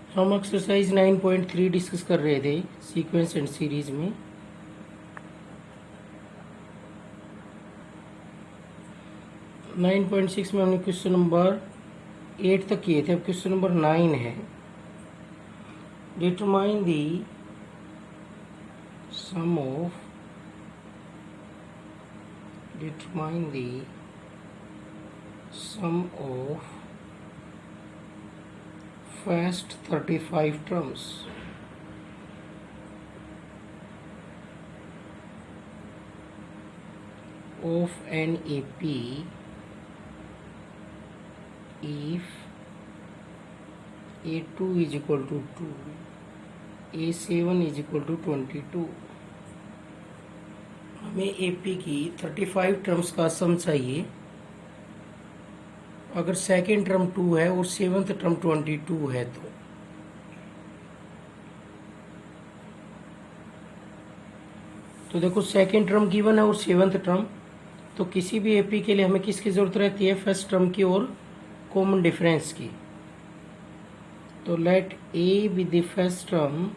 हम exercise 9.3 discuss कर रहे थे सीक्वेंस एंड सीरीज में। नाइन पॉइंट सिक्स में हमने क्वेश्चन नंबर 8 तक किए थे, अब क्वेश्चन नंबर 9 है। Determine the sum of first 35 terms of an AP if A2 is equal to 2, A7 is equal to 22। हमें AP की 35 टर्म्स का सम चाहिए। अगर सेकेंड टर्म 2 है और सेवन्थ टर्म 22 है तो देखो सेकेंड टर्म गिवन है और सेवन्थ टर्म, तो किसी भी एपी के लिए हमें किसकी जरूरत रहती है? फर्स्ट टर्म की और कॉमन डिफरेंस की। तो let A be the first term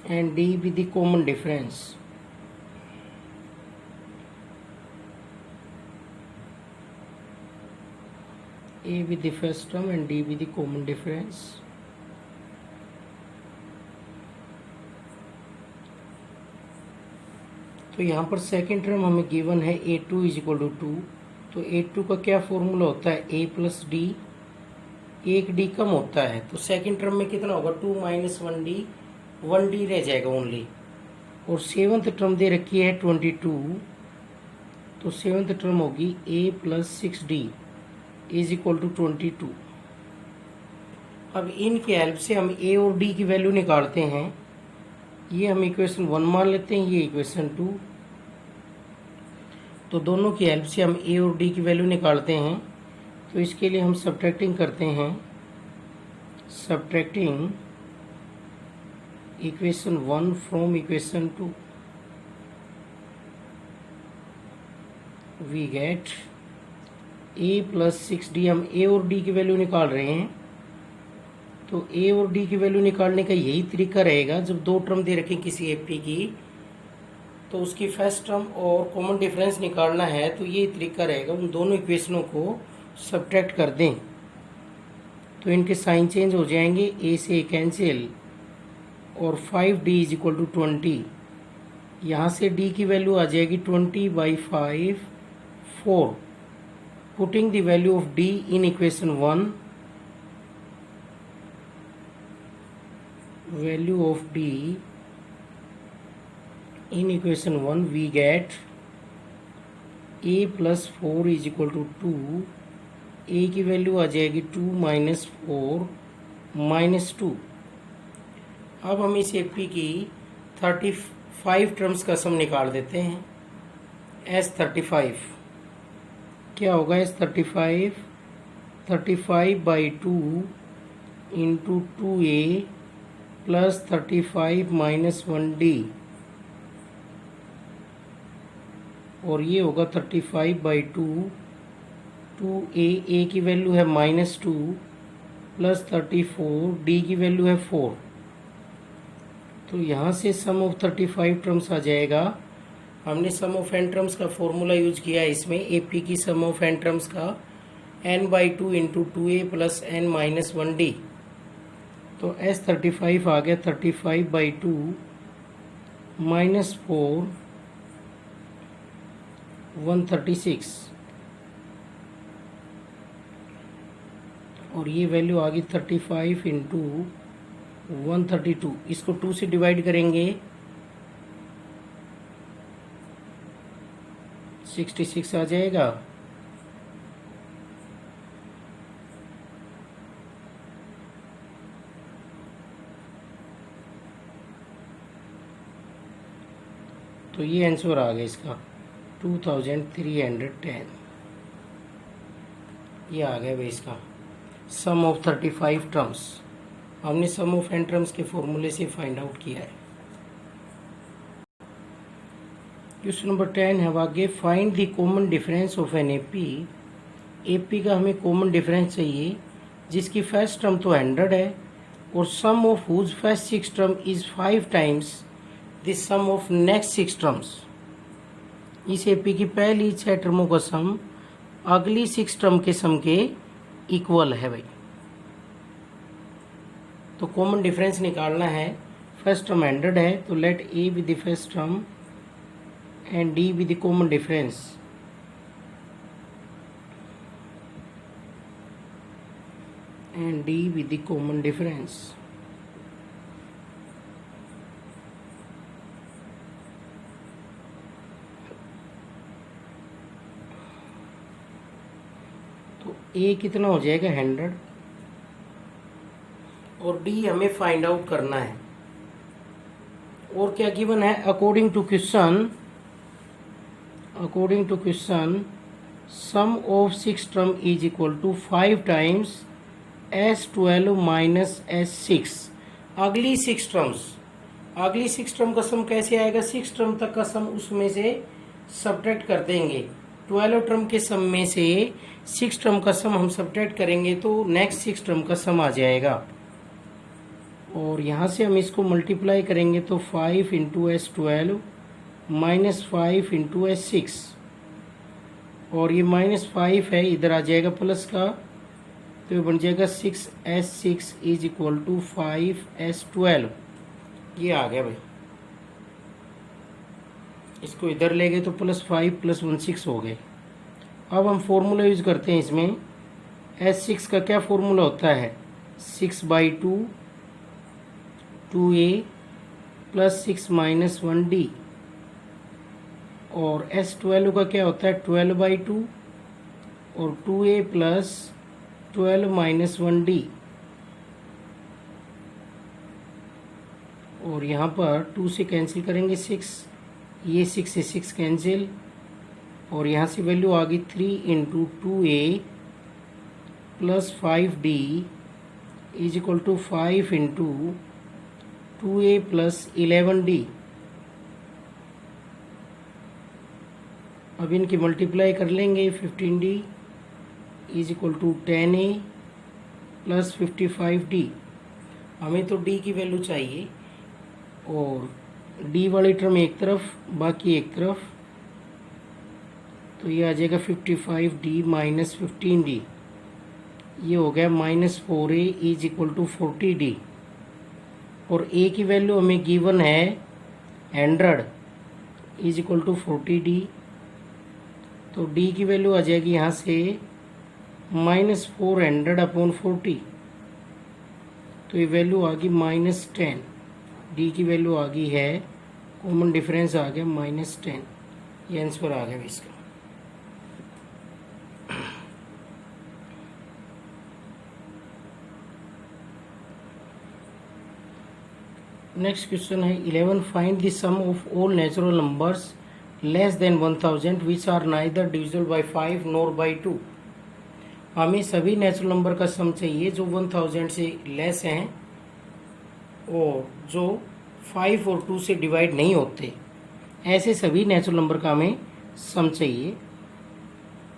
and D be the common difference. A with the first term and D with the common difference। तो यहाँ पर सेकेंड टर्म हमें गिवन है A2 इज इक्वल टू 2। तो A2 का क्या formula होता है? A प्लस डी, एक डी कम होता है, तो सेकेंड टर्म में कितना होगा? 2 माइनस 1D, 1D रह जाएगा ओनली। और सेवन्थ टर्म दे रखी है 22, तो सेवन्थ टर्म होगी A plus 6D is equal to 22। अब इनकी हेल्प से हम ए और डी की वैल्यू निकालते हैं। ये हम इक्वेशन 1 मान लेते हैं, ये इक्वेशन 2। तो दोनों की हेल्प से हम ए और डी की वैल्यू निकालते हैं। तो इसके लिए हम सब्ट्रैक्टिंग करते हैं। Subtracting equation 1 from equation 2 we get A plus 6D। हम ए और डी की वैल्यू निकाल रहे हैं, तो ए और डी की वैल्यू निकालने का यही तरीका रहेगा। जब दो टर्म दे रखें किसी एपी की, तो उसकी फर्स्ट टर्म और कॉमन डिफरेंस निकालना है, तो ये तरीका रहेगा। उन दोनों इक्वेशनों को सब्ट्रैक्ट कर दें तो इनके साइन चेंज हो जाएंगे, ए से ए कैंसिल, और 5D इज इक्वल टू 20। यहाँ से डी की वैल्यू आ जाएगी 20/5 4। Putting the value of D in equation 1, value of D in equation 1 we get A plus 4 is equal to 2। A की वैल्यू आ जाएगी 2 माइनस 4 माइनस 2। अब हम इस एपी की 35 टर्म्स का सम निकाल देते हैं। S35 क्या होगा? S35 35/2 into 2A plus 35 minus 1D, और ये होगा 35/2 2A। A की वैल्यू है -2 प्लस 34, D की वैल्यू है 4। तो यहाँ से सम ऑफ 35 टर्म्स आ जाएगा। हमने सम ऑफ एन टर्म्स का फॉर्मूला यूज किया है इसमें। एपी की सम ऑफ एन टर्म्स का n/2 into 2A plus n minus 1D। तो S35 आ गया 35/2 माइनस 4 136, और ये वैल्यू आ गई 35 इंटू 132। इसको 2 से डिवाइड करेंगे 66 आ जाएगा। तो ये आंसर आ गया इसका 2310। ये आ गया भाई इसका सम ऑफ 35 टर्म्स। हमने सम ऑफ एन टर्म्स के फॉर्मूले से फाइंड आउट किया है। क्वेश्चन नंबर 10 है आगे, find the common difference of an AP AP का हमें कॉमन डिफरेंस चाहिए जिसकी फर्स्ट टर्म तो 100 है और sum of whose first 6 term is 5 times the sum of next 6 terms. इस एपी की पहली 6 टर्मों का सम अगली 6 टर्म के सम के इक्वल है भाई। तो कॉमन डिफरेंस निकालना है। फर्स्ट टर्म 100 है तो let A be the first term and D be the common difference. And D with the common difference. तो A कितना हो जाएगा 100 और D हमें फाइंड आउट करना है। और क्या गिवन है according to question sum of 6 term is equal to 5 times S12 minus S6। अगली 6 टर्म का सम कैसे आएगा? 6 टर्म तक का सम उसमें से सब्ट्रैक्ट कर देंगे। 12 टर्म के सम में से 6 टर्म का सम हम सब्ट्रैक्ट करेंगे तो नेक्स्ट 6 टर्म का सम आ जाएगा। और यहाँ से हम इसको मल्टीप्लाई करेंगे तो 5 into S12 minus 5 into S6 और ये -5 है, इधर आ जाएगा प्लस का तो ये बन जाएगा 6S6 is equal to 5S12। ये आ गया भाई। इसको इधर ले गए तो +5 + 1 6 हो गए। अब हम फॉर्मूला यूज करते हैं इसमें। S6 का क्या फॉर्मूला होता है? 6/2 2A + 6 - 1D। और S12 का क्या होता है? 12/2 और 2A + 12 - 1D। और यहाँ पर 2 से कैंसिल करेंगे 6, ये 6 से 6 कैंसिल और यहाँ से वैल्यू आ गई 3 into 2A + 5D is equal to 5 into 2A + 11D। अब इनकी मल्टीप्लाई कर लेंगे। 15D is equal to 10A + 55D। हमें तो D की वैल्यू चाहिए और D वाली टर्म एक तरफ बाकी एक तरफ, तो ये आ जाएगा 55D - 15D। ये हो गया -4A is equal to 40D। और A की वैल्यू हमें गिवन है 100 इज इक्वल टू 40D। तो D की वैल्यू आ जाएगी यहाँ से -400/40। तो ये वैल्यू आ गई -10। D की वैल्यू आ गई है, कॉमन डिफरेंस आ गया -10। ये आंसर आ गया इसका। नेक्स्ट क्वेश्चन है 11 find the sum of all natural numbers less than 1000 which are neither divisible by 5 nor by 2। हमें सभी नेचुरल नंबर का सम चाहिए जो 1000 से लेस हैं और जो 5 और 2 से डिवाइड नहीं होते। ऐसे सभी नेचुरल नंबर का हमें सम चाहिए।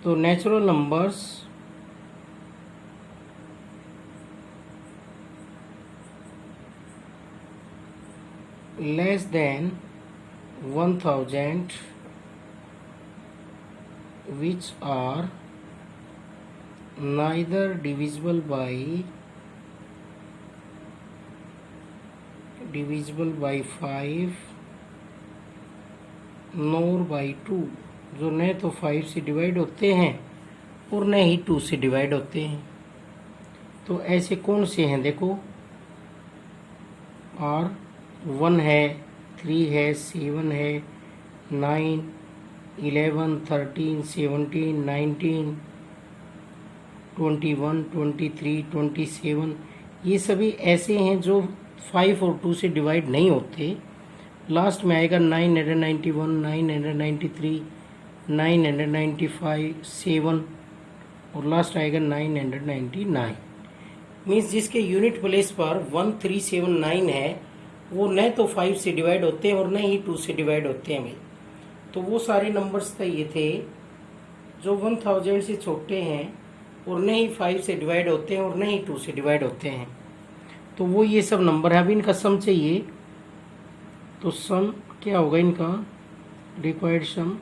तो natural numbers less than 1000 which are neither divisible by 5 nor by 2, जो न तो 5 से डिवाइड होते हैं और न ही 2 से डिवाइड होते हैं। तो ऐसे कौन से हैं? देखो R 1 है, 3 है, 7 है, 9, 11, 13, 17, 19, 21, 23, 27। ये सभी ऐसे हैं जो 5 और 2 से डिवाइड नहीं होते। लास्ट में आएगा 991, 993, 995, 7 और लास्ट आएगा 999। मीन्स जिसके यूनिट प्लेस पर 1379 है वो न तो 5 से डिवाइड होते हैं और न ही 2 से डिवाइड होते हैं भाई। तो वो सारे नंबर्स तो ये थे जो 1000 से छोटे हैं और न ही 5 से डिवाइड होते हैं और न ही 2 से डिवाइड होते हैं, तो वो ये सब नंबर है। अभी इनका सम चाहिए, तो सम क्या होगा इनका, रिक्वायर्ड सम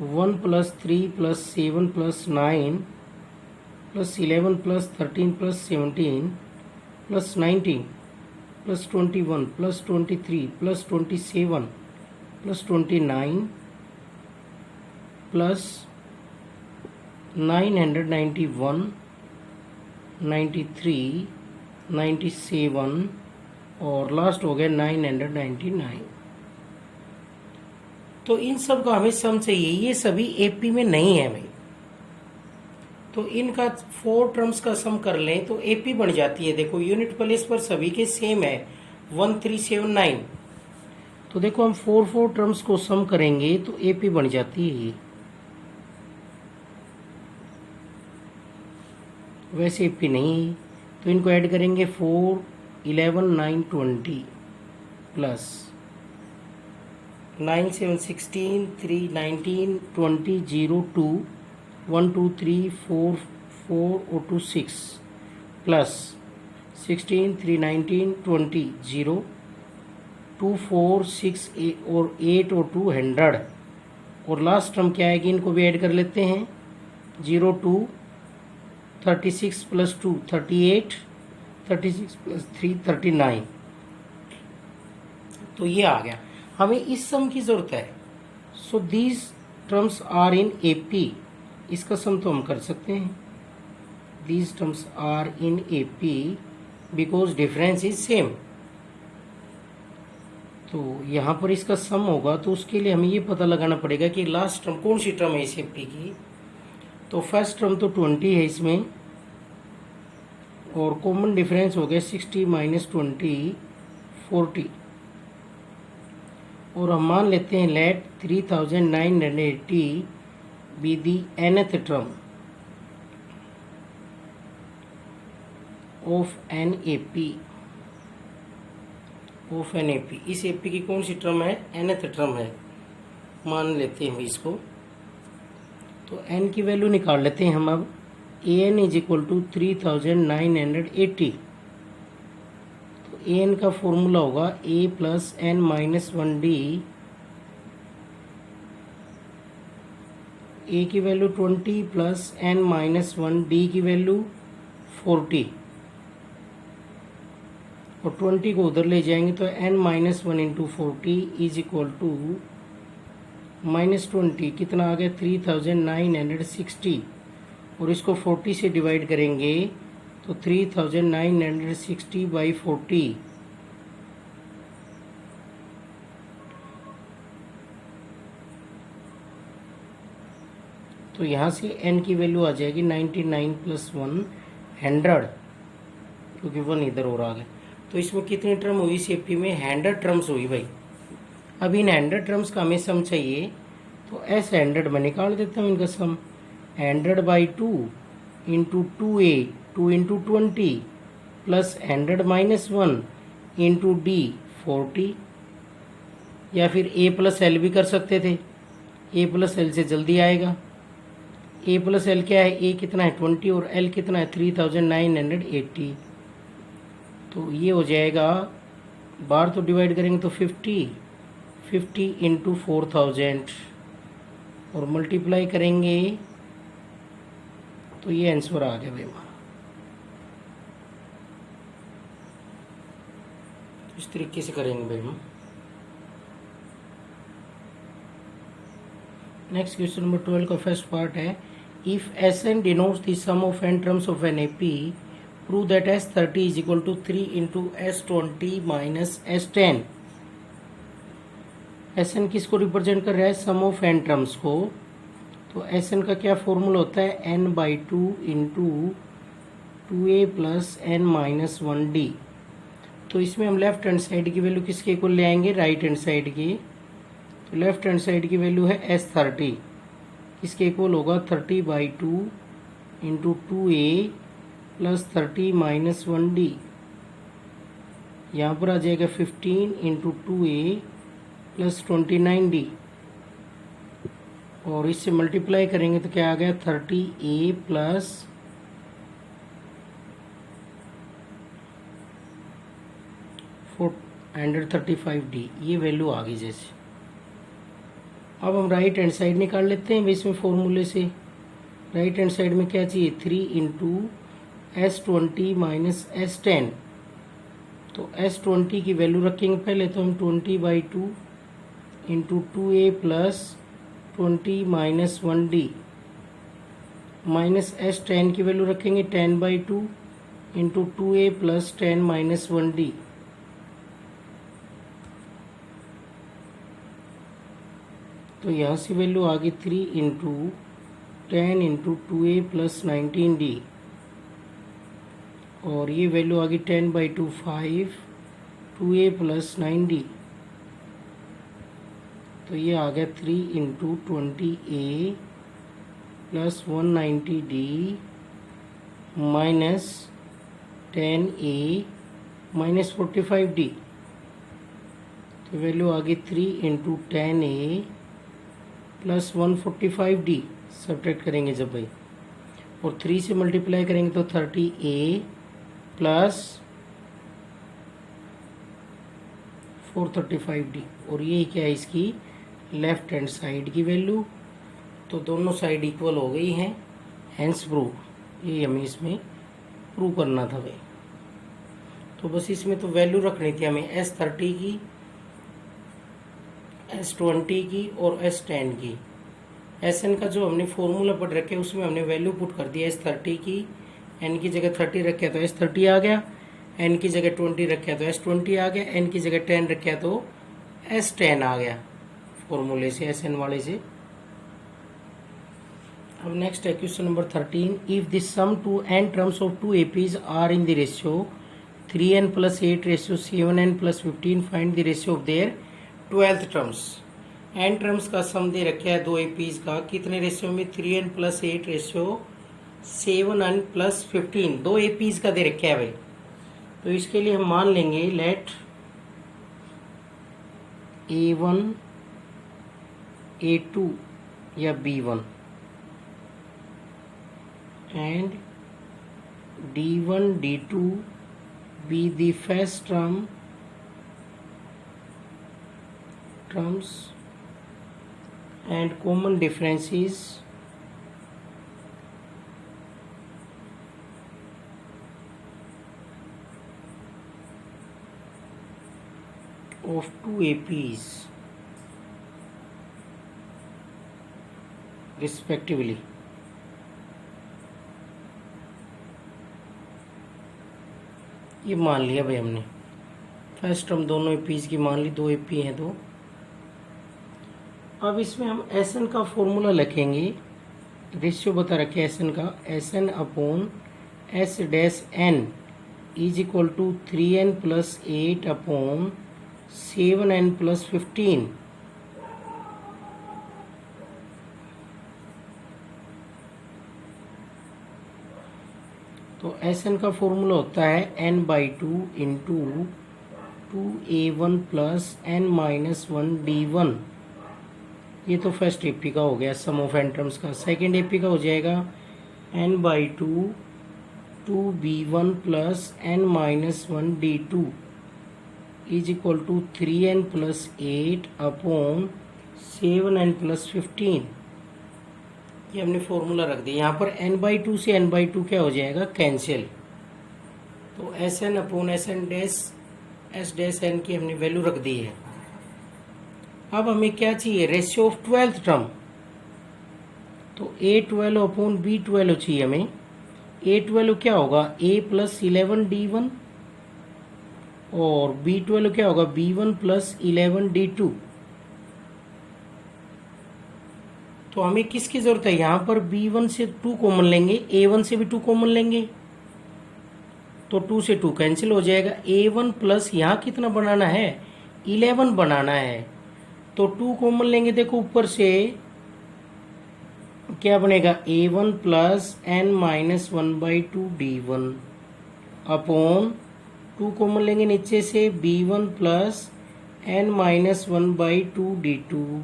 1 + 3 + 7 + 9 + 11 + 13 + 17 + 19 + 21 + 23 + 27 + 29 + 991 93 97 और लास्ट हो गया 999। तो इन सब का हमें सम चाहिए, ये सभी एपी में नहीं है भाई। तो इनका 4 टर्म्स का सम कर लें तो एपी बन जाती है। देखो यूनिट प्लेस पर सभी के सेम है 1379। तो देखो हम 4 टर्म्स को सम करेंगे तो एपी बन जाती है ये। वैसे एपी नहीं, तो इनको ऐड करेंगे 4 11 9 20 प्लस 9 7 16 3 19 20 0 2 1 2 3 4 4 और 2 6 प्लस 16 3 19 20 0 2 4 6 और 8 और 2 100 और लास्ट टर्म क्या आएगी, इनको भी ऐड कर लेते हैं 0 2 36 + 2 38 36 + 3 39। तो ये आ गया, हमें इस सम की जरूरत है। So these terms are in AP, इसका सम तो हम कर सकते हैं। These terms are in AP because difference is same. तो यहाँ पर इसका सम होगा, तो उसके लिए हमें ये पता लगाना पड़ेगा कि लास्ट टर्म कौन सी टर्म है इस एपी की। तो फर्स्ट टर्म तो 20 है इसमें, और कॉमन डिफरेंस हो गया 60 - 20 40। और हम मान लेते हैं let 3980 be the nth term of an AP. इस एपी की कौन सी टर्म है, nth टर्म है, मान लेते हैं इसको। तो n की वैल्यू निकाल लेते हैं हम अब। an = 3980। तो an का फॉर्मूला होगा a + n - 1d। a की वैल्यू 20 + n - 1, d की वैल्यू 40 और 20 को उधर ले जाएंगे तो n - 1 × 40 = -20 कितना आ गया 3960। और इसको 40 से डिवाइड करेंगे तो 3960/40। तो यहाँ से n की वैल्यू आ जाएगी 99 + 1 100, क्योंकि 1 इधर और आ गया। तो इसमें कितनी टर्म हुई इस एपी में, 100 टर्म्स हुई भाई। अब इन 100 टर्म्स का हमें सम चाहिए, तो s 100 में निकाल देता हूँ इनका सम। 100/2 × 2a 2 × 20 प्लस 100 - 1 × d 40। या फिर a + l भी कर सकते थे, a + l से जल्दी आएगा। a + l क्या है, a कितना है 20 और l कितना है 3980। तो ये हो जाएगा, बार तो डिवाइड करेंगे तो 50 × 4000 और मल्टीप्लाई करेंगे तो ये आंसर आ गया भाई हमारा। इस तरीके से करेंगे भाई हम। नेक्स्ट क्वेश्चन नंबर 12 का फर्स्ट पार्ट है, if Sn denotes the sum of n terms of an AP, prove that S30 = 3 × S20 - S10। Sn किसको रिप्रेजेंट कर रहा है, सम ऑफ n टर्म्स को। तो Sn का क्या फॉर्मूला होता है, n/2 × 2a + n - 1d। तो इसमें हम लेफ्ट हैंड साइड की वैल्यू किसके इक्वल ले आएंगे, राइट हैंड साइड की। तो लेफ्ट हैंड साइड की वैल्यू है S30, इसके इक्वल होगा 30/2 × 2a + 30 - 1d। यहाँ पर आ जाएगा 15 × 2a + 29d। और इससे मल्टीप्लाई करेंगे तो क्या आ गया 30A प्लस 435D, ये वैल्यू आ गई जैसे। अब हम राइट हैंड साइड निकाल लेते हैं इसमें फॉर्मूले से। राइट हैंड साइड में क्या चाहिए 3 इंटू S20 माइनस S10। तो S20 की वैल्यू रखेंगे पहले, तो हम 20/2 into 2A plus 20 minus 1D minus S10 की वैल्यू रखेंगे 10/2 into 2A plus 10 minus 1D। तो यहाँ से वैल्यू आ गई 3 into 10 into 2A plus 19D, और ये वैल्यू आ गई 10/2 5 2A प्लस 9D। तो ये आ गया 3 into 20A plus 190D minus 10A minus 45D। तो वैल्यू आ गई 3 into 10A plus 145D। Subtract करेंगे जब भाई, और 3 से मल्टीप्लाई करेंगे तो 30A प्लस 435D, और ये क्या है इसकी लेफ्ट हैंड साइड की वैल्यू। तो दोनों साइड इक्वल हो गई हैं, हैंस प्रूव। ये हमें इसमें प्रूव करना था भाई। तो बस इसमें तो वैल्यू रखनी थी हमें S30 की, S20 की और S10 की। Sn का जो हमने फॉर्मूला पढ़ रखे उसमें हमने वैल्यू पुट कर दिया S30 की, n की जगह 30 रखे तो S30 आ गया, n की जगह 20 रखे तो S20 आ गया, n की जगह 10 रखे तो S10 आ गया फॉर्मूले से, Sn वाले से। अब नेक्स्ट है question number 13। If the sum to n terms of two APs are in the ratio 3n plus 8 ratio 7n plus 15, find the ratio of their 12th terms. n terms का sum दे रखा है दो APs का, कितने ratio में 3n plus 8 ratio 7n plus 15, दो APs का दे रखा है भाई। तो इसके लिए हम मान लेंगे लेट A1 A2 या B1 and D1 D2 be the first terms and common differences of two APs respectively। ये मान लिया भाई हमने, फर्स्ट टर्म दोनों APs की मान ली, दो AP हैं दो। अब इसमें हम Sn का फॉर्मूला लिखेंगे, रेशियो बता रखे Sn का, Sn upon S dash n is equal to 3n plus 8 upon 7n plus 15। तो Sn का फॉर्मूला होता है n/2 into 2A1 plus n minus 1D1। ये तो फर्स्ट AP का हो गया सम ऑफ n टर्म्स का। सेकेंड AP का हो जाएगा n/2 2B1 plus n minus 1D2 is equal to 3n plus 8 upon 7n plus 15। ये हमने फॉर्मूला रख दिया। यहाँ पर n/2 से n/2 क्या हो जाएगा कैंसिल। तो Sn upon Sn dash S dash n की हमने वैल्यू रख दी है। अब हमें क्या चाहिए रेशियो ऑफ 12th टर्म। तो A12 अपॉन B12 चाहिए हमें। A12 क्या होगा A प्लस 11D1 और B12 क्या होगा B1 प्लस 11D2। तो हमें किसकी जरूरत है, यहाँ पर B1 से 2 कॉमन लेंगे, A1 से भी 2 कॉमन लेंगे, तो 2 से 2 कैंसिल हो जाएगा। A1 प्लस यहाँ कितना बनाना है 11 बनाना है, तो 2 कॉमन लेंगे। देखो ऊपर से क्या बनेगा A1 plus n minus 1/2D1 upon 2 common लेंगे नीचे से B1 plus n minus 1/2D2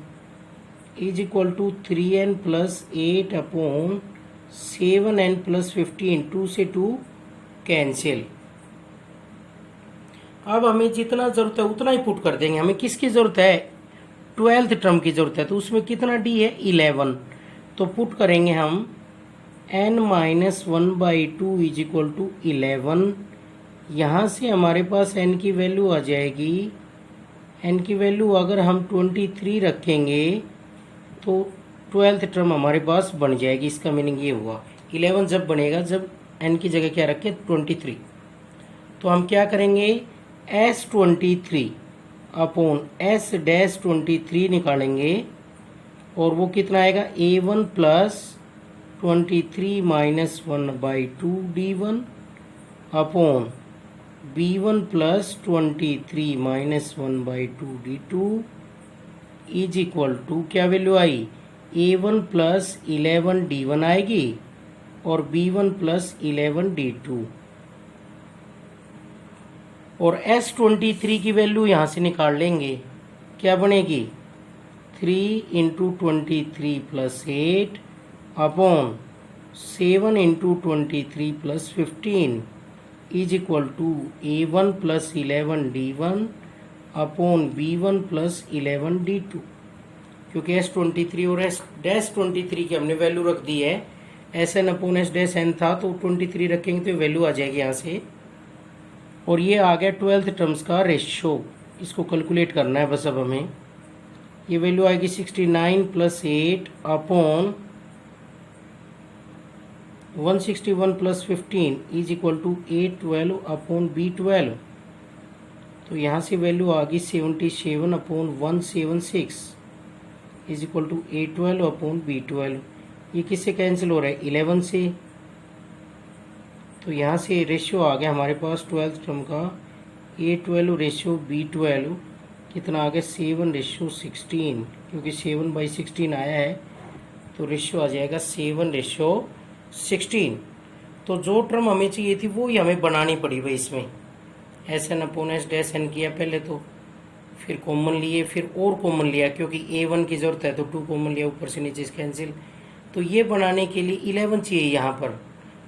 is equal to 3n plus 8 upon 7n plus 15, 2 से 2 कैंसिल। अब हमें जितना ज़रूरत है उतना ही पुट कर देंगे। हमें किसकी ज़रूरत है? 12th टर्म की ज़रूरत है। तो उसमें कितना डी है? 11। तो पुट करेंगे हम n minus 1/2 is equal to 11। यहाँ से हमारे पास n की वैल्यू आ जाएगी। n की वैल्यू अगर हम 23 रखेंगे तो 12th टर्म हमारे पास बन जाएगी। इसका मीनिंग ये हुआ 11 जब बनेगा जब n की जगह क्या रखें? 23। तो हम क्या करेंगे? S23 अपॉन S-23 निकालेंगे और वो कितना आएगा? A1 plus 23 minus 1/2 D1 upon B1 plus 23 minus 1/2 D2 is equal to क्या वैल्यू आई? A1 प्लस 11 D1 आएगी और B1 प्लस 11 D2। और S23 की वैल्यू यहाँ से निकाल लेंगे। क्या बनेगी? 3 into 23 plus 8 upon 7 into 23 plus 15 is equal to A1 plus 11 D1 upon B1 plus 11 D2। क्योंकि S23 और S-23 की हमने वैल्यू रख दी है, Sn अपॉन S-n था तो 23 रखेंगे तो वैल्यू आ जाएगी यहाँ से। और ये आ गया 12th टर्म्स का रेशियो। इसको कैलकुलेट करना है बस अब हमें। ये वैल्यू आएगी 69 plus 8 upon 161 plus 15 is equal to 812 upon B12। तो यहाँ से वैल्यू आ गई 77 upon 176 is equal to 812 upon B12। ये किससे कैंसिल हो रहा है? 11 से। तो यहाँ से रेशियो आ गया हमारे पास 12th टर्म का A12 रेशियो B12 कितना आ गया? 7:16। क्योंकि 7/16 आया है तो रेशियो आ जाएगा 7:16। तो जो टर्म हमें चाहिए थी वो ही हमें बनानी पड़ी भाई। इसमें Sn अपॉन S-n किया पहले, तो फिर कॉमन लिए, फिर और कॉमन लिया क्योंकि A1 की ज़रूरत है तो 2 कॉमन लिया, ऊपर से नीचे कैंसिल। तो ये बनाने के लिए 11 चाहिए यहाँ पर,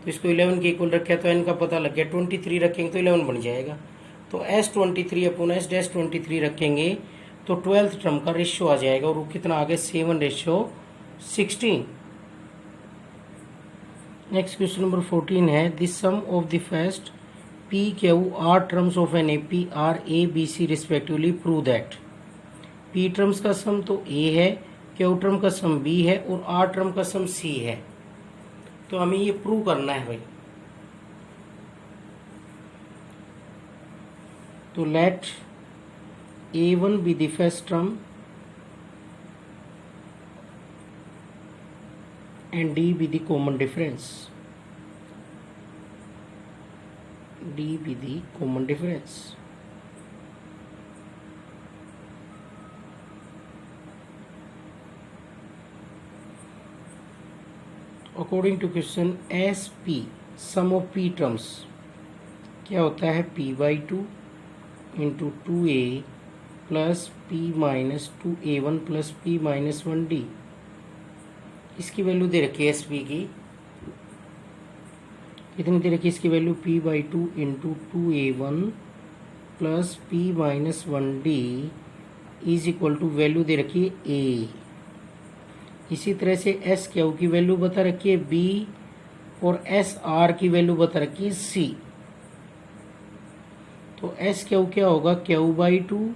तो इसको 11 के इक्वल रखा तो n का पता लग गया। 23 रखेंगे तो 11 बन जाएगा। तो S23 अपॉन S-23 रखेंगे तो 12th टर्म का रेशियो आ जाएगा और वो कितना आ गया? 7:16। नेक्स्ट क्वेश्चन नंबर 14 है this sum of the first PQR terms of an AP are A B C respectively prove that. P terms का सम तो A है, Q टर्म का सम B है और R टर्म का सम C है। तो हमें ये प्रूव करना है भाई। तो let A1 be the first term and D be the common difference. D be the common difference. According to question SP, sum of P terms क्या होता है? P/2 into 2A plus P minus 2A1 plus P minus 1D। इसकी value दे रखी है SP की, कितनी दे रखी है इसकी value? P/2 into 2A1 plus P minus 1D is equal to value दे रखी है A। इसी तरह से SQ की वैल्यू बता रखी है B और SR की वैल्यू बता रखी है C। तो SQ क्या होगा? Q/2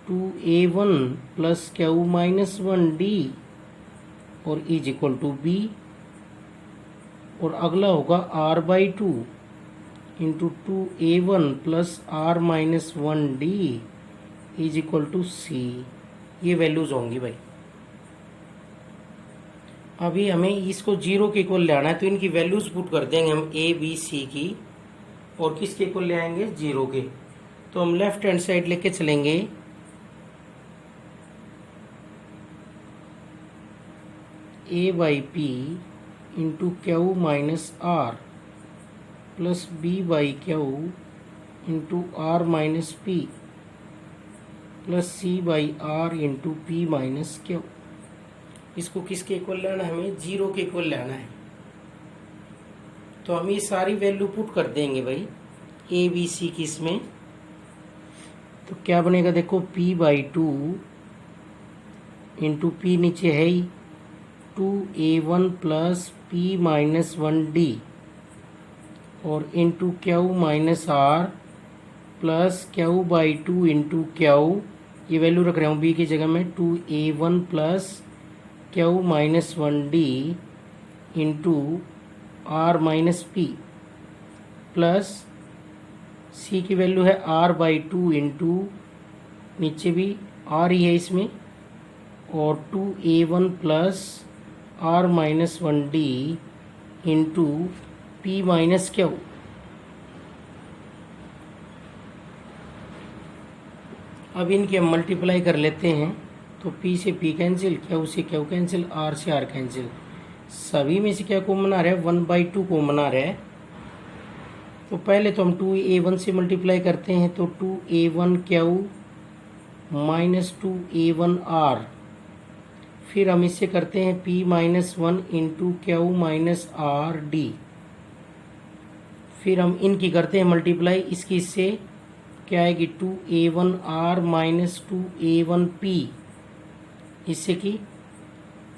2A1 plus Q minus 1D और इज इक्वल टू B। और अगला होगा R/2 into 2A1 plus R minus 1D is equal to C। ये वैल्यूज होंगी भाई। अभी हमें इसको 0 के इक्वल ले आना है तो इनकी वैल्यूज पुट कर देंगे हम A B C की, और किसके इक्वल ले आएंगे? 0 के। तो हम लेफ्ट हैंड साइड लेके चलेंगे। A/P into Q minus R plus B/Q into R minus P plus C/R into P minus Q। इसको किसके इक्वल लेना है, हमें 0 के इक्वल लेना है। तो हम ये सारी वैल्यू पुट कर देंगे भाई ए बी सी की इसमें। तो क्या बनेगा देखो, p/2 इंटू पी नीचे है ही 2a1 प्लस p-1d और into q-r plus q/2 into q, ये वैल्यू रख रहा हूँ b की जगह में 2a1 plus q-1d into r-p plus c की वैल्यू है r/2 इंटू नीचे भी r ही है इसमें और 2a1 plus r-1d into p-q। अब इनके हम मल्टीप्लाई कर लेते हैं। तो p से p कैंसिल, q से q कैंसिल, r से r कैंसिल। सभी में से क्या कॉमन आ रहा है, 1/2 कॉमन आ रहा है। तो पहले तो हम 2a1 से मल्टीप्लाई करते हैं, तो 2a1q माइनस 2a1r, फिर हम इससे करते हैं p-1 इंटू q-r-d, फिर हम इनकी करते हैं मल्टीप्लाई, इसकी इससे क्या आएगी 2a1r माइनस 2a1p, इससे की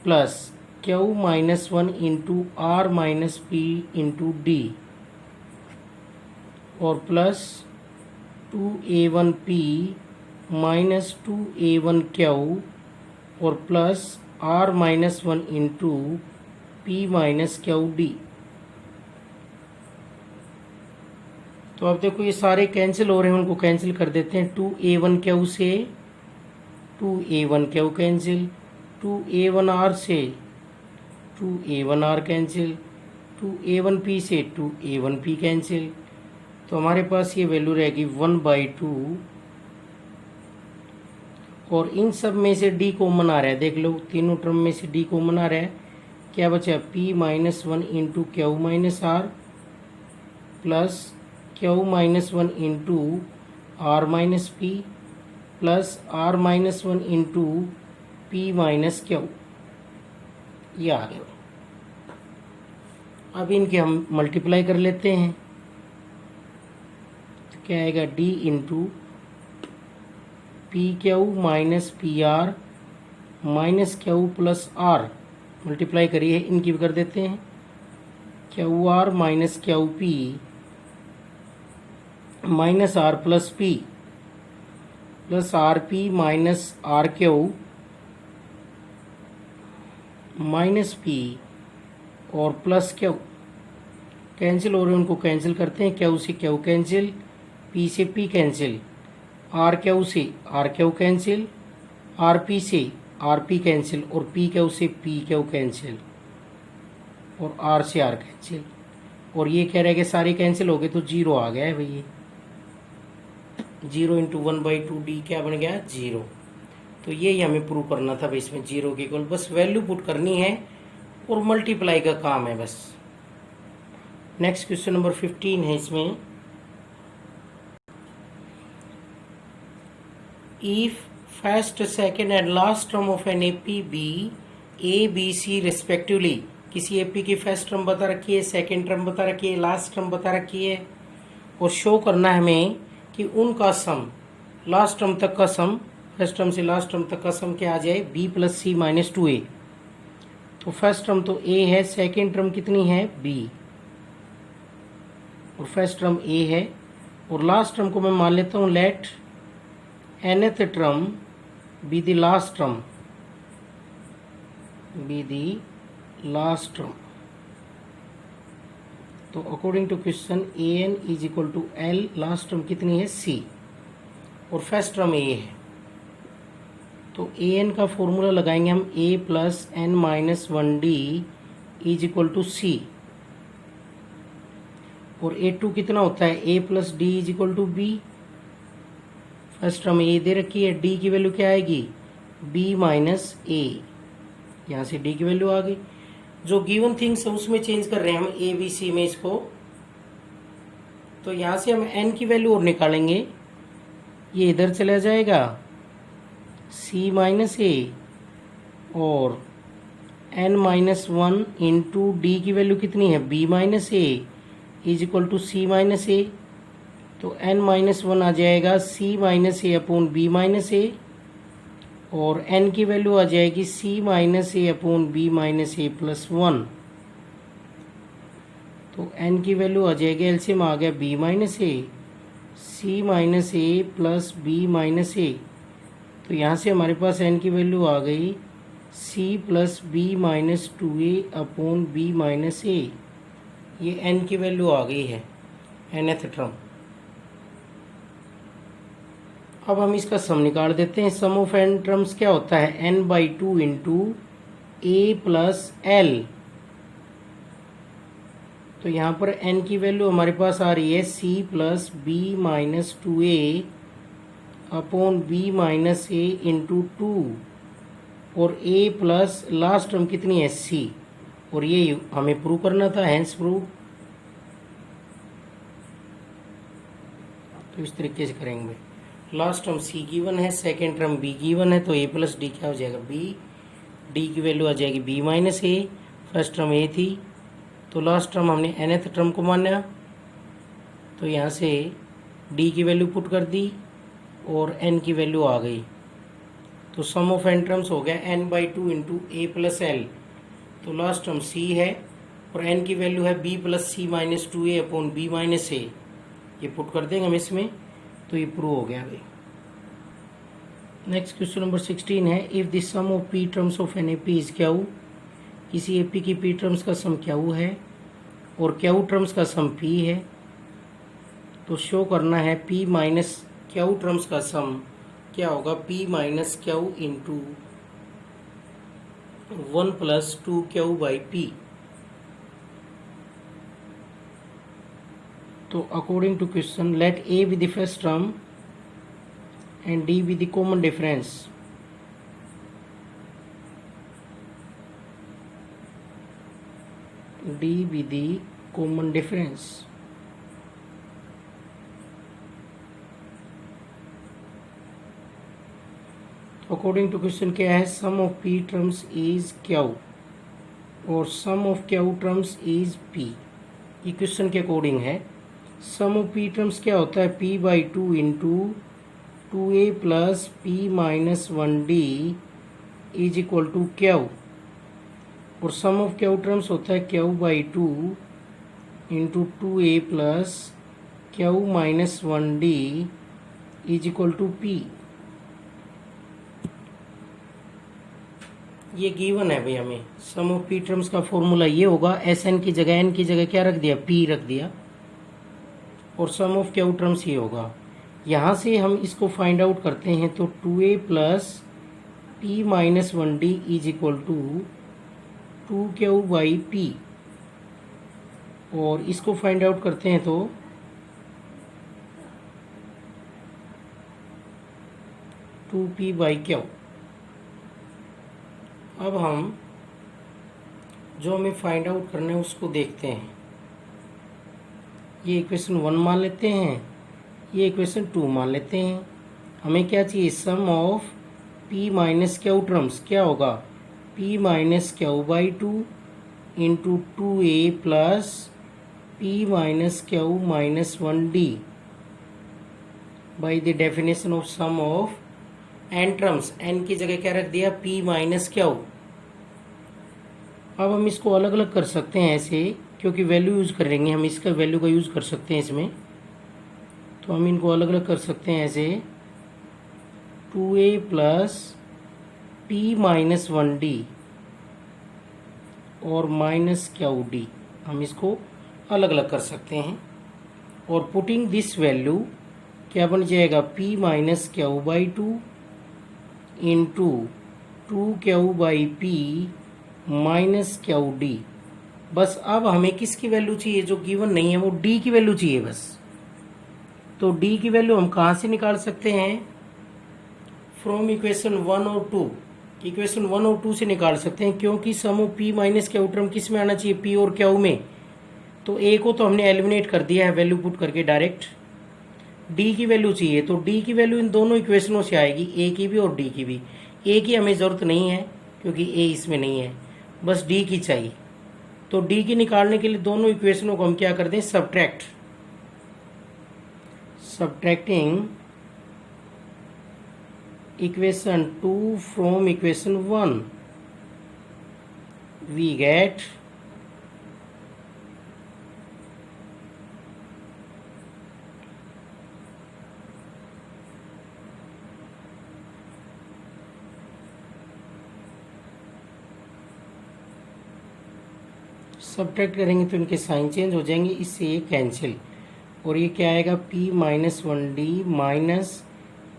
plus q-1 into r-p into d और प्लस 2a1p माइनस 2a1q और प्लस r-1 इंटू p-qd। तो अब देखो ये सारे कैंसिल हो रहे हैं, उनको कैंसिल कर देते हैं। 2a1q से 2a1q कैंसिल, 2a1r से 2a1r कैंसिल, 2a1p से 2a1p कैंसिल। तो हमारे पास ये वैल्यू रहेगी 1/2 और इन सब में से d कॉमन आ रहा है, देख लो तीनों टर्म में से d कॉमन आ रहा है। क्या बचा, p-1 into q-r plus q-1 into r-p plus r-1 into p-q, ये आ गया। अब इनके हम मल्टीप्लाई कर लेते हैं। तो क्या आएगा, d into pq minus pr minus q plus r, multiply करिए, इनकी भी कर देते हैं, qr minus qp minus r plus p plus rp minus rq minus p और प्लस q, कैंसिल हो रहे हैं, उनको कैंसिल करते हैं। q से q कैंसिल, p से p कैंसिल, rq से rq कैंसिल, rp से rp कैंसिल और pq से pq कैंसिल और r से r कैंसिल। और ये कह रहे हैं कि सारे कैंसिल हो गए, तो 0 आ गया है भैया। 0 इंटू 1/2d क्या बन गया, 0। तो ये हमें प्रूव करना था भाई, इसमें 0 के इक्वल बस वैल्यू पुट करनी है और मल्टीप्लाई का काम है बस। नेक्स्ट क्वेश्चन नंबर 15 है इसमें, if first, second and last term of an AP be A, B, C respectively, किसी AP की फर्स्ट टर्म बता रखी है, सेकेंड टर्म बता रखी है, लास्ट टर्म बता रखी है और शो करना है हमें कि उनका सम, लास्ट टर्म तक का सम, फर्स्ट टर्म से लास्ट टर्म तक का सम क्या आ जाए, B plus C minus 2A। तो फर्स्ट टर्म तो A है, सेकेंड टर्म कितनी है, B, और फर्स्ट टर्म A है और लास्ट टर्म को मैं मान लेता हूँ late nth term be the last term, be the last term। तो according to question an is equal to l, last term कितनी है, c और फर्स्ट टर्म a है। तो an का फॉर्मूला लगाएंगे हम, a plus n minus 1d is equal to c और a2 कितना होता है, a plus d is equal to b। First term a दे रखी है, डी की वैल्यू क्या आएगी, बी माइनस ए, यहाँ से डी की वैल्यू आ गई। जो गिवन थिंग्स है उसमें चेंज कर रहे हैं हम ए बी सी में इसको। तो यहाँ से हम एन की वैल्यू और निकालेंगे, ये इधर चला जाएगा सी माइनस ए और n minus one into d की वैल्यू कितनी है b minus a is equal to c minus a. तो n माइनस वन आ जाएगा c minus a upon b minus a, और n की वैल्यू आ जाएगी c minus a upon b minus a plus one. तो n की value आ जाएगी, एलसीएम आ गया b minus a, c minus a plus b minus a. तो यहाँ से हमारे पास n की वैल्यू आ गई c plus b minus two a upon b minus a. ये n की वैल्यू आ गई है nth टर्म। अब हम इसका सम निकाल देते हैं। सम ऑफ n टर्म्स क्या होता है, n by two into A plus L. तो यहाँ पर n की वैल्यू हमारे पास आ रही है c plus b minus two a upon b minus a into two, और a प्लस लास्ट टर्म कितनी है c, और ये हमें प्रूव करना था, हैंस प्रूव। तो इस तरीके से करेंगे। लास्ट टर्म c गिवन है, सेकेंड टर्म b गिवन है, तो a प्लस डी क्या हो जाएगा b, d की वैल्यू आ जाएगी b minus A, first term a थी, तो लास्ट टर्म हमने nth टर्म को माना, तो यहाँ से d की वैल्यू पुट कर दी और n की वैल्यू आ गई। तो सम ऑफ n टर्म्स हो गया n by two into A plus L. तो लास्ट टर्म c है और n की वैल्यू है b plus C minus two a upon b minus a. ये पुट कर देंगे हम इसमें, तो ये प्रूव हो गया भाई। नेक्स्ट क्वेश्चन नंबर 16 है, if the sum of p terms of an AP is q. किसी AP की p टर्म्स का सम क्यू है और क्यू टर्म्स का सम p है, तो शो करना है p माइनस क्यू टर्म्स का सम क्या होगा, p minus q into one plus two q by p. तो according to question, let a be the first term and d be the common difference। d be the common difference। According to question क्या है, sum of p terms is q और sum of q terms is p। ये question के according है। Sum of p terms क्या होता है, p by two into two a plus p minus one d is equal to q, और sum of q terms होता है q by two into two a plus q minus one d is equal to P. ये given है भाई हमें। Sum of P terms का formula ये होगा, एस एन की जगह एन की जगह क्या रख दिया, पी रख दिया, और सम ऑफ क्यू टर्म्स ये होगा। यहाँ से हम इसको फाइंड आउट करते हैं, तो two a plus p minus one d is equal to two q by p, और इसको फाइंड आउट करते हैं तो टू पी बाई क्यू। अब हम जो हमें फाइंड आउट करना है उसको देखते हैं। ये इक्वेशन 1 मान लेते हैं, ये इक्वेशन 2 मान लेते हैं। हमें क्या चाहिए, sum of p minus q terms क्या होगा, p minus q by two into two a plus p minus q minus one d by the definition of sum of n terms. N की जगह क्या रख दिया, p माइनस क्यू। अब हम इसको अलग अलग कर सकते हैं ऐसे, क्योंकि वैल्यू यूज़ करेंगे हम, इसका वैल्यू का यूज़ कर सकते हैं इसमें, तो हम इनको अलग अलग कर सकते हैं ऐसे, two a plus p minus one d और माइनस क्यू डी, हम इसको अलग अलग कर सकते हैं। और पुटिंग दिस वैल्यू क्या बन जाएगा, p minus q by two into to q by p minus q D. बस अब हमें किसकी वैल्यू चाहिए, जो गिवन नहीं है, वो d की वैल्यू चाहिए बस। तो d की वैल्यू हम कहाँ से निकाल सकते हैं, फ्रॉम इक्वेशन 1 और 2। इक्वेशन 1 और 2 से निकाल सकते हैं, क्योंकि sum of p minus q term किस में आना चाहिए, p और q में। तो a को तो हमने एलिमिनेट कर दिया है वैल्यू पुट करके डायरेक्ट। d की वैल्यू चाहिए, तो d की वैल्यू इन दोनों इक्वेशनों से आएगी, a की भी और d की भी। a की हमें ज़रूरत नहीं है क्योंकि a इसमें नहीं है, बस डी की चाहिए। तो डी की निकालने के लिए दोनों इक्वेशनों को हम क्या करते हैं, subtracting equation 2 from equation 1 we get subtract करेंगे तो इनके साइन चेंज हो जाएंगे, इससे ये कैंसिल, और ये क्या आएगा p minus 1d minus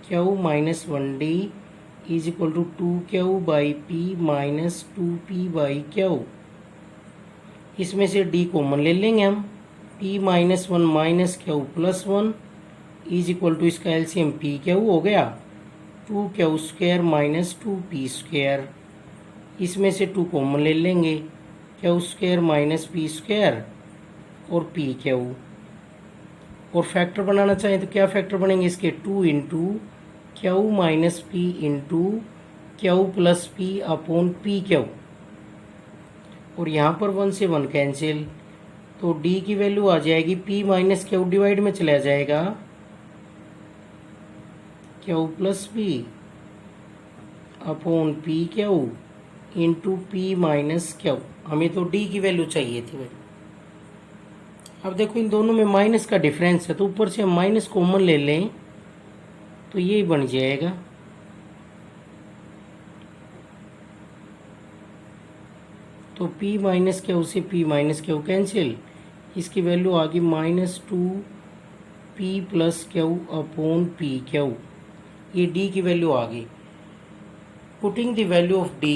q minus 1d is equal to 2q by p minus 2p by q. इसमें से d कॉमन ले लेंगे हम, p minus 1 minus q plus 1 is equal to इसका एलसीएम पी क्यू हो गया 2q square minus 2p square. इसमें से 2 कॉमन ले लेंगे, Q square minus P square और पी क्यू। और फैक्टर बनाना चाहें तो क्या फैक्टर बनेंगे इसके, 2 into Q minus P into Q plus P upon P Q. और यहाँ पर 1 से 1 कैंसिल, तो डी की वैल्यू आ जाएगी p माइनस क्यू डिवाइड में चला जाएगा Q plus P upon P Q into P minus Q. हमें तो डी की वैल्यू चाहिए थी भाई। अब देखो इन दोनों में माइनस का डिफरेंस है, तो ऊपर से हम माइनस कॉमन ले लें तो ये बन जाएगा तो p माइनस क्यू से p माइनस क्यू कैंसिल, इसकी वैल्यू आ गई minus 2p plus Q upon P Q. ये d की वैल्यू आ गई। Putting the value of d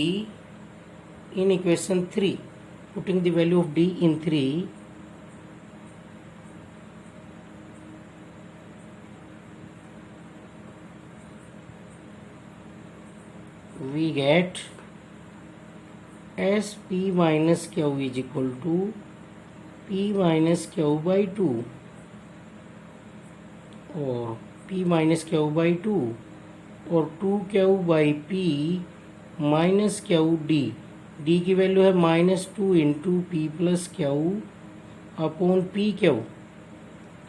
in equation 3, putting the value of d in 3, we get as p minus q is equal to p minus q by 2 और p minus q by 2 और 2q by p minus q D. D की value है minus 2 into P plus Q upon P Q.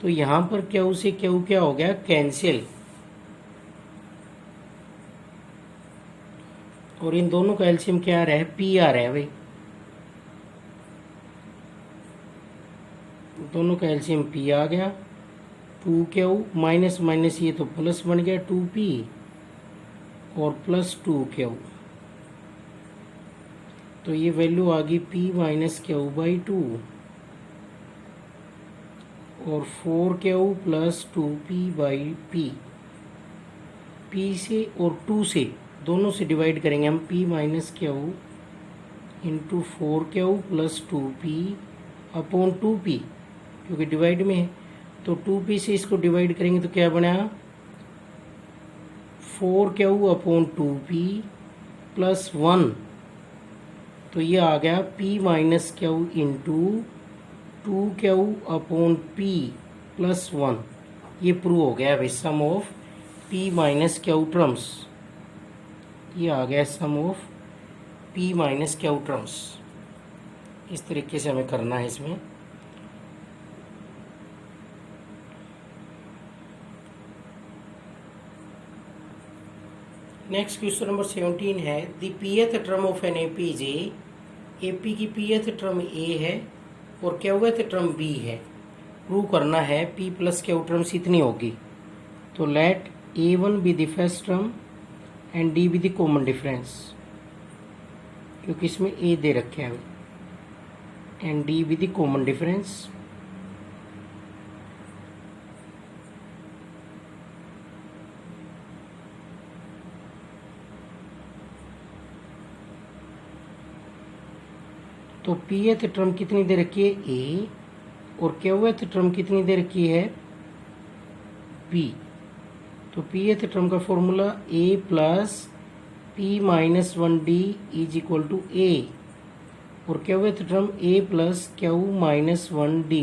तो यहाँ पर Q से Q क्या हो गया, कैंसिल, और इन दोनों का एलसीएम क्या आ रहा है, पी आ रहा है भाई। दोनों का एलसीएम पी आ गया, 2q माइनस माइनस ये तो प्लस बन गया 2p और प्लस 2q। तो ये वैल्यू आ गई p माइनस क्यू बाई 2 और 4q plus 2p by p। p से और 2 से दोनों से डिवाइड करेंगे हम, p minus q into 4q plus 2p upon 2p, क्योंकि डिवाइड में है। तो 2p से इसको डिवाइड करेंगे तो क्या बना, 4q अपॉन 2p प्लस 1। तो ये आ गया p minus q into 2q upon p plus 1। ये प्रूव हो गया भाई sum of p minus q terms. ये आ गया sum of p minus q terms. इस तरीके से हमें करना है इसमें। नेक्स्ट क्वेश्चन नंबर 17 है, the pth term of an AP is AP की पीएथ टर्म ए है और क्यूएथ टर्म बी है। प्रूव करना है पी प्लस क्यू टर्म्स इतनी होगी। तो let A1 be the first term and D be the common difference, क्योंकि इसमें ए दे रखे हैं, and D be the common difference. तो पीएथ टर्म कितनी दे रखी है, ए, और क्यूएथ टर्म कितनी दे रखी है, बी। तो पीएथ टर्म का formula a plus p minus 1d is equal to a, और qth term a plus q minus 1d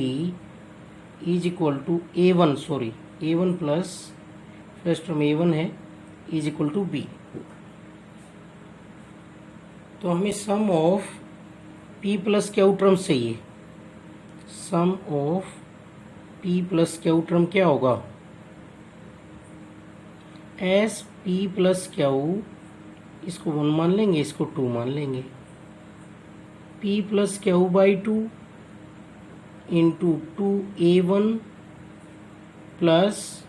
is equal to A1, sorry A1 plus first term A1 है is equal to b. तो हमें sum of p plus q terms चाहिए। Sum of p plus q term क्या होगा, S p plus Q, इसको 1 मान लेंगे, इसको 2 मान लेंगे। P plus q by 2 into 2a1 plus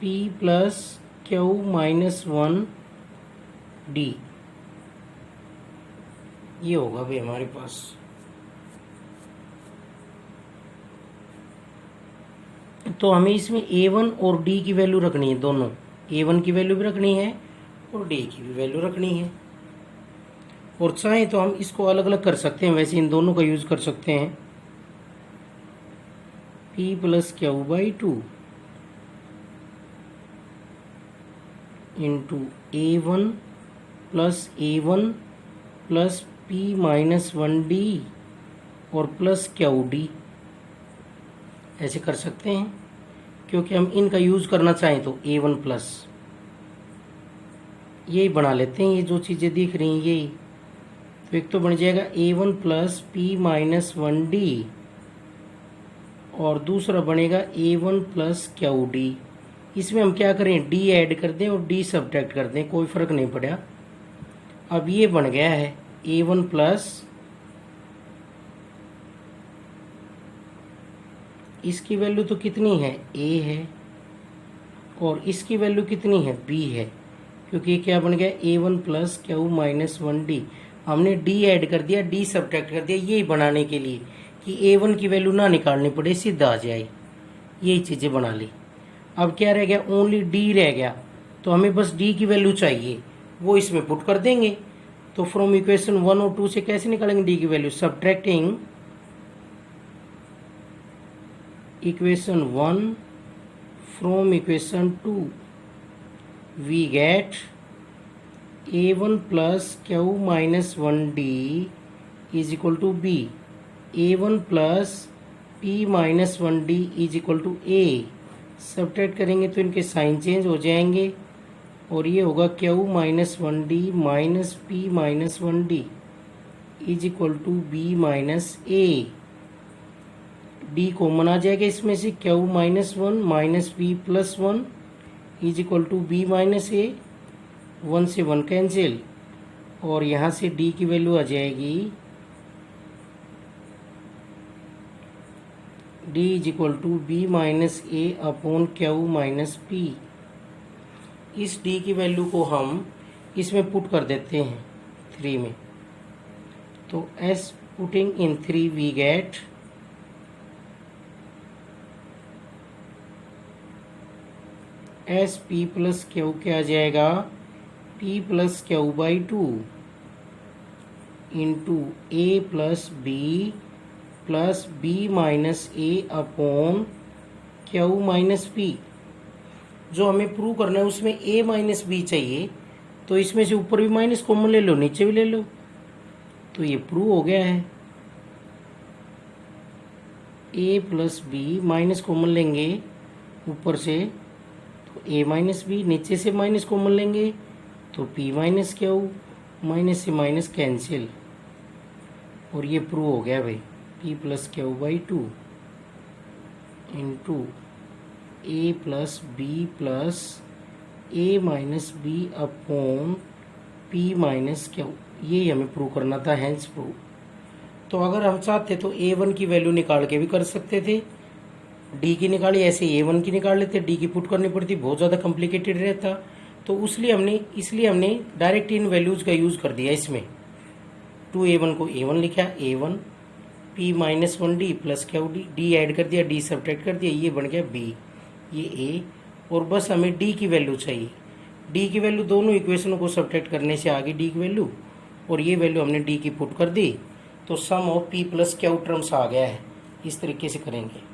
P plus q minus 1 D, ये होगा भाई हमारे पास। तो हमें इसमें a1 और d की वैल्यू रखनी है, दोनों a1 की वैल्यू भी रखनी है और d की भी वैल्यू रखनी है। और चाहे तो हम इसको अलग अलग कर सकते हैं, वैसे इन दोनों का यूज कर सकते हैं। p plus q by 2 into a1 plus p minus 1d और प्लस क्यू डी, ऐसे कर सकते हैं। क्योंकि हम इनका यूज करना चाहें तो a1 प्लस यही बना लेते हैं, ये जो चीज़ें दिख रही हैं यही। तो एक तो बन जाएगा a1 plus p minus 1d और दूसरा बनेगा a1 प्लस क्यू डी। इसमें हम क्या करें, d ऐड कर दें और d सब्ट्रैक्ट कर दें, कोई फ़र्क नहीं पड़ा। अब ये बन गया है a1 प्लस, इसकी वैल्यू तो कितनी है, a है, और इसकी वैल्यू कितनी है, b है। क्योंकि ये क्या बन गया, a1 plus q minus 1d। हमने d ऐड कर दिया, d सब्ट्रैक्ट कर दिया, यही बनाने के लिए कि a1 की वैल्यू ना निकालनी पड़े, सीधा आ जाए, यही चीज़ें बना ली। अब क्या रह गया, ओनली d रह गया। तो हमें बस d की वैल्यू चाहिए, वो इसमें पुट कर देंगे। तो फ्रॉम इक्वेशन 1 और 2 से कैसे निकालेंगे d की वैल्यू, subtracting equation 1 from equation 2 we get a1 plus q minus 1d is equal to b, a1 plus p minus 1d is equal to a। Subtract करेंगे तो इनके साइन चेंज हो जाएंगे और ये होगा q minus 1d minus p minus 1d is equal to b minus a। d common आ जाएगा इसमें से, q minus 1 minus p plus 1 is equal to b minus a, 1 से 1 कैंसिल और यहाँ से d की वैल्यू आ जाएगी d is equal to b minus a upon q minus p। इस d की वैल्यू को हम इसमें पुट कर देते हैं 3 में। तो s putting in 3 we get s p plus q क्या आ जाएगा, p plus q by 2 into a plus b minus a upon q minus p। जो हमें प्रूव करना है उसमें a माइनस b चाहिए, तो इसमें से ऊपर भी माइनस कॉमन ले लो, नीचे भी ले लो, तो ये प्रूव हो गया है। a plus b minus common लेंगे ऊपर से तो a माइनस बी, नीचे से माइनस कॉमन लेंगे तो p माइनस क्यू, माइनस से माइनस कैंसिल और ये प्रूव हो गया भाई। p plus q by 2 into a plus b plus a minus b upon p minus q, ये हमें प्रूव करना था, हैंस प्रूव। तो अगर हम चाहते तो a1 की वैल्यू निकाल के भी कर सकते थे, d की निकाली, ऐसे a1 की निकाल लेते, d की पुट करनी पड़ती, बहुत ज़्यादा कॉम्प्लिकेटेड रहता। तो इसलिए हमने डायरेक्ट इन वैल्यूज़ का यूज़ कर दिया इसमें। 2a1 को a1 लिखा, a1 p minus 1d plus Q d add कर दिया, d सब्ट्रैक्ट कर दिया, ये बन गया b, ये a। और बस हमें d की वैल्यू चाहिए। d की वैल्यू दोनों इक्वेशनों को सब्ट्रैक्ट करने से आ गई d की वैल्यू, और ये वैल्यू हमने d की पुट कर दी, तो sum of p plus q terms आ गया है। इस तरीके से करेंगे।